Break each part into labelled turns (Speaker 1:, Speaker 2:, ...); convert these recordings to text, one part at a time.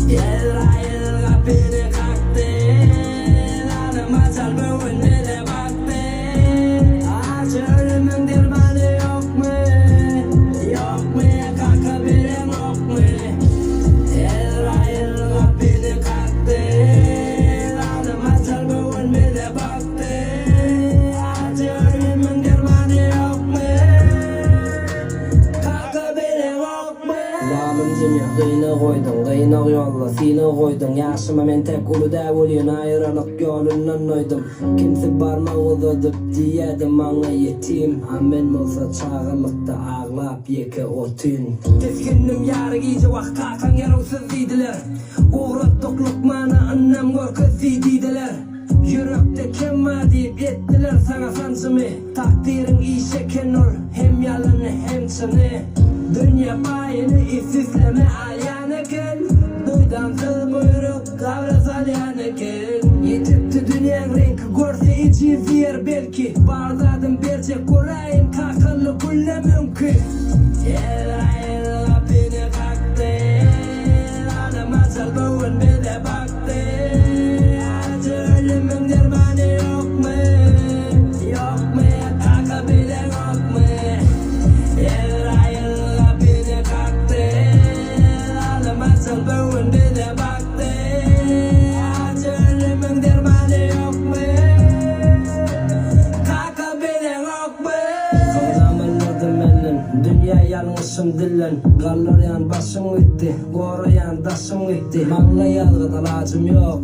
Speaker 1: Yelrayel kapını kalktın, anıma çalbığın ele baktın. Acı ölümün dermanı yok mu? Yok mu? Kanka bilen yok mu? Yelrayel kapını kalktın, anıma çalbığın ele baktın. Acı ölümün dermanı yok mu? Kanka bilen yok mu? Zalim dünya kıyını koydun, kıyını yolla seni koydun. Yaşıma men tek uluda oluyun, ayrılık yolundan oydum. Kimse barma uzadıp diyedim bana yetim. Amen olsa çağırlıkta ağlap yeke otun. Teskindim yarı giyce vak kakan yarovsuz deydiler. Uğrattık lukmana annem korkuz deydiler. Yürekte kemma deyip ettiler sana sancımı. Takdirin işe kenur, hem yalanı hem çını. Dünya bayını isizleme alyanıken. Duydan sıl buyruk kavras alyanıken. Yetipti dünyanın renk görse içi zir belki. Bardadım bercek korayın kakıllı kulle mümkün. Yelrayel kapını kalktın, anıma çalbığın bile baktın. Acı ölümün dermanı yok mu? Yok mu? Kanka bilen yok mu? Yelrayel kapını kalktın, anıma çalbığın bile baktın. Acı ölümün dermanı yok mu? Kanka bilen yok mu? Kavramanladım elin, dünya yanlışım dilin. Gallaryan başım gitti, koruyan daşım gitti. Mağla yalgıda lacım yok.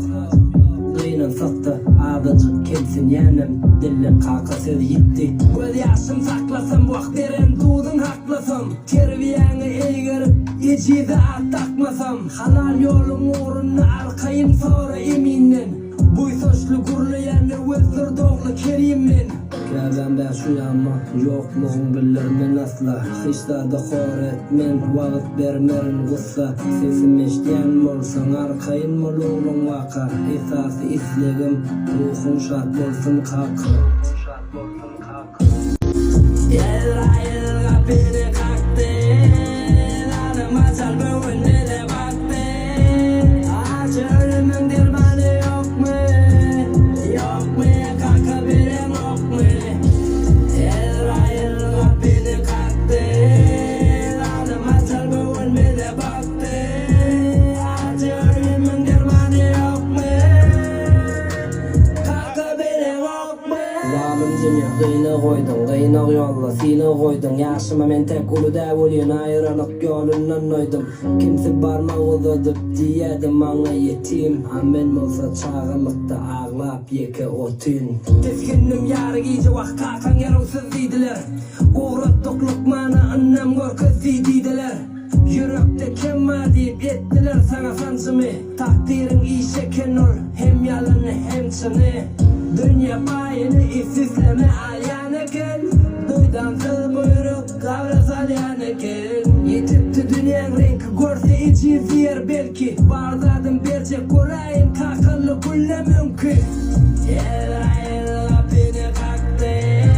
Speaker 1: Kıyının sattı, adıcık kelsin yenim. Dilin kakasız gitti. Göz yaşım saklasam, vak veren tuğdun haklasam. Terbiyanı eğirip, içide at takmasam. Halal yolun uğruna arkayın sonra eminen. Buy soçlu gurlayanı vızdır doğlu kerimin. Kâben ben şu yanma, yokluğun bilirmen asla. Hiçta da horetmen, vakit vermerin gussa. Sesim eştiyen bolsan, arkayın moluğun vaka. Esası islegim, ruhun şart bolsun kakı. Yelrayel kapını kalktın, anıma çalbığın ele baktın. Acı ölümün dermanı yok mu? Yok mu? Kanka bilen yok mu? Yelrayel kapını kalktın, anıma çalbığın ele baktın. Acı ölümün dermanı yok mu? Kanka bilen yok mu? Zalim dünya kıyını koydun, kıyını yolla seni koydun. Yaşıma men tek uluda oluyun, ayrılık yolundan oydum. Kimse barma uzadıp diyedim bana yetim. Amen olsa çağırlıkta ağlap yeke otun. Teskindim yarı giyce vak kakan yarovsuz deydiler. Uğrattık lukmana annem korkuz deydiler. Yürekte kemma deyip ettiler sana sancımı. Takdirin işe kenur, hem yalanı hem çını. Dünya bayını isizleme alyanıken. Duydan sıl buyruk kavras alyanıken. Yetipti dünyanın renk görse içi zir belki. Bardadım bercek korayın kakıllı kulle mümkün. Yelrayel kapını kalktın,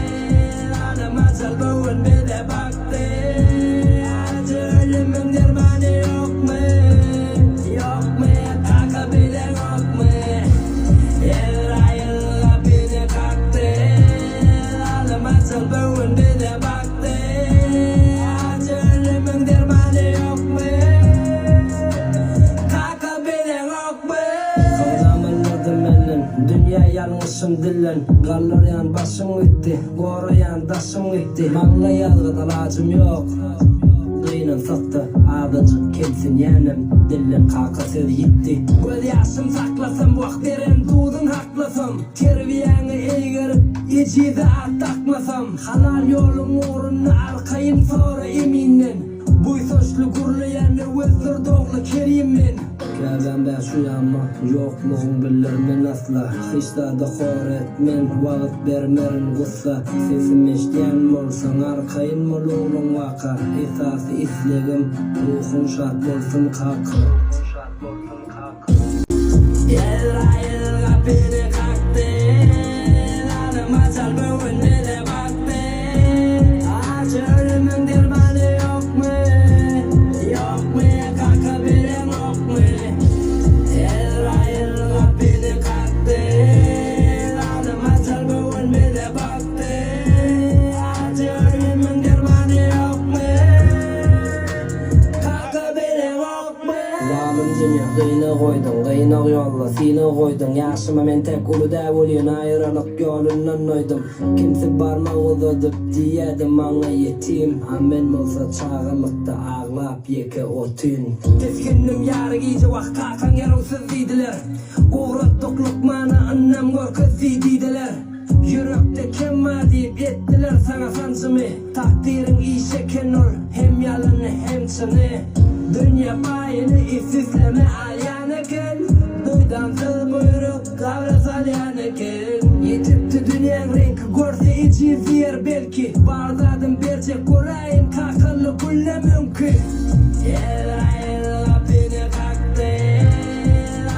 Speaker 1: anıma çalbığın bile baktın. Acı ölümün dermanı yok mu? Yok mu? Kanka bilen yok mu? Yelrayel kapını kalktın, anıma çalbığın bile baktın. Acı ölümün dermanı yok mu? Kanka bilen yok mu? Kavramanladım elin, dünya yanlışım dilin. Gallaryan başım gitti, koruyan daşım gitti. Mağla yalgıda lacım yok. Kıyının sattı, adıcık kelsin yenim. Dilin kakasız gitti. Göz yaşım saklasam, vak veren tuğdun haklasam. Terbiyanı eğirip, içide at takmasam. Halal yolun uğruna arkayın sonra eminen. Buy soçlu gurlayanı vızdır doğlu kerimin. Kâben ben şu yanma, yokluğun bilirmen asla. Hiçta da horetmen, vakit vermerin gussa. Sesim eştiyen bolsan, arkayın moluğun vaka. Esası islegim, ruhun şart bolsun kakı. Yelrayel kapını kalktın, anıma çalbığın ele baktın. Acı ölümün dermanı yok mu? Yok mu? Kanka bilen yok mu? Yalımcını kıyna koydun, kıynak yolla seni koydun. Yaşıma men tek uluda bolýan aýralyk ýolundan oýdum. Kimse barmak uzadyp diýedim maňa yetim. Men bolsa çağımykda ağlap ýeke otyn. Teskindim ýary giýje wagt kakan ýarawsyz diýdiler. Uğratdykluk mana annem görkezdi diýdiler. Yürekde kemma diýip etdiler sana sancımy. Takdirin işeken ol hem yalanı hem çyny. Dünya bayını isizleme alyan eken. Duydan tıl buyruk kavra salyan eken. Yetipti dünýäň renki görse içi yer belki. Bardadım berjek göräýin kakılly gülle mümkin. Beni kakty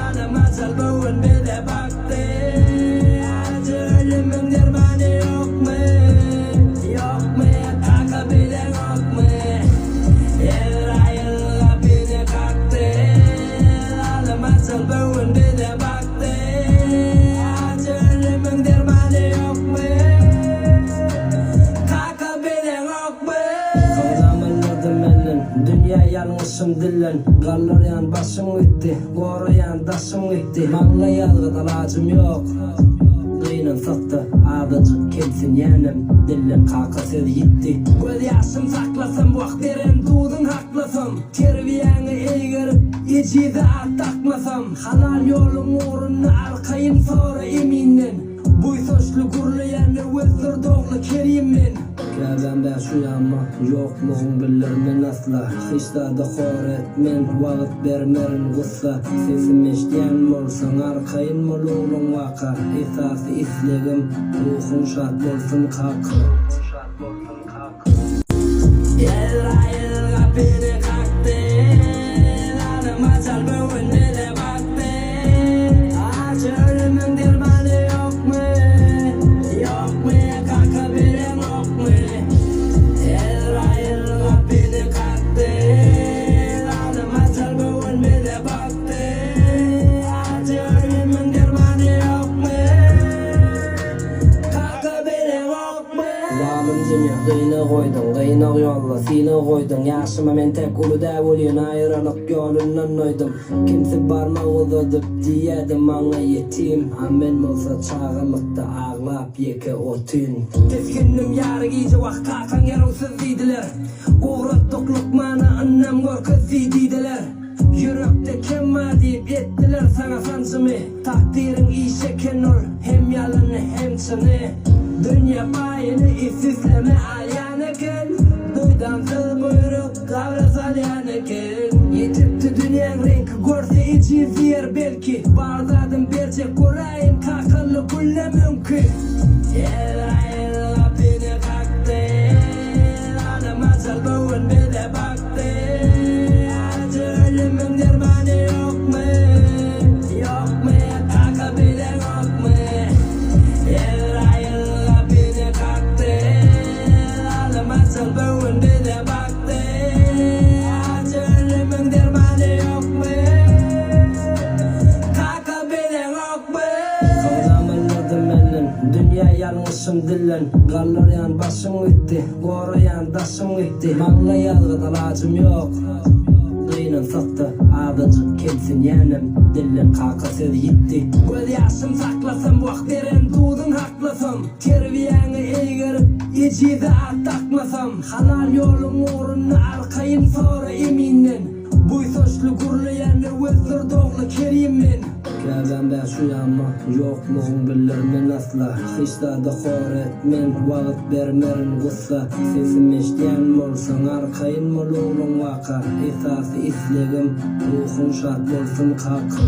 Speaker 1: ana masal böwen bede bakty. Ölümün dermanı yok mu? Yok mu? Kaka bilen yok mu? Yılra beni kaktı. Ağlamasın böğün bir de baktı. Ölümün dermanı yok mu? Kaka bilen yok mu? Kavramınladım elin, dünya yanlışım dilin. Gallaryan başım gitti, koruyan daşım gitti. Mağla yalgıda lacım yok. Dıyının sattı, ağdıcık kelsin yenim. Dillim kakasız gitti. Göz yaşım saklasam, vakt veren dudun haklasam. Terbiyeni eğirip, içide at takmasam. Halal yolun uğruna arkayın sonra eminin. Bu soçlu gurlayanı vızdır doğlu kerimmin. Kâben ben şu yanma, yokluğun bilirmin asla. Hiçlarda horet men, vaqt bermerin gussa. Sesim eşdiyen bolsan, arkayın molulun vaka. Esası islegim, ruhun şat bolsun kakı. Yelra beni kaktı. Ana masal böwen bede baktı. Ölümün dermanı yok mu? Yok mu? Kaka bilen yok mu? Yelra beni kaktı. Ana masal böwen bede baktı. Ölümün dermanı yok mu? Kaka bilen yok mu? Zalımcını kıyna koydun, kıynak yolla seni koydun. Yaşıma men tek uluda bolýan aýralyk ýolundan oýdum. Kimse barmak uzadyp diýedim maňa yetim. Men bolsa çağımykda ağlap ýeke otyn. Teskindim ýary giýje wagt kakan ýarawsyz diýdiler. Uğratdykluk mana annem görkezdi diýdiler. Yürekde kemma diýip etdiler sana sancımy. Takdirin işeken ol hem yalanı hem çyny. Dünya bayını isizleme alyan eken. Duydan tıl buyruk kavra salyan eken. Yetipti dünýäň renki görse içi yer belki. Bardadım berjek göräýin kakılly gülle mümkin. Yelra beni kaktı. Ana masal böwen bede baktı. Ölümün dermanı yok mu? Yok mu? Kaka bilen yok mu? Yelra beni kaktı. Ana masal böwen bede baktı. Ölümün dermanı yok mu? Kaka bilen yok mu? Kavramınladım elin, dünya yanlışım dilin. Gallaryan başım gitti, koruyan daşım gitti. Mağla yalgıda lacım yok. Dıyının sattı, ağdıcık kelsin yenim. Dillim kakasız gitti. Göz yaşım saklasam, vakt veren dudun haklasam. Terbiyeni eğirip, içide at takmasam. Halal yolun uğruna arkayın sonra eminin. Bu soçlu gurlayanı vızdır doğlu kerimmin. Kâben ben şu yanma, yokluğun bilirmin asla. Hiçlarda horet men, vaqt bermerin gussa. Sesim eşdiyen bolsan, arkayın molulun vaka. Esası islegim, ruhun şat bolsun kakı.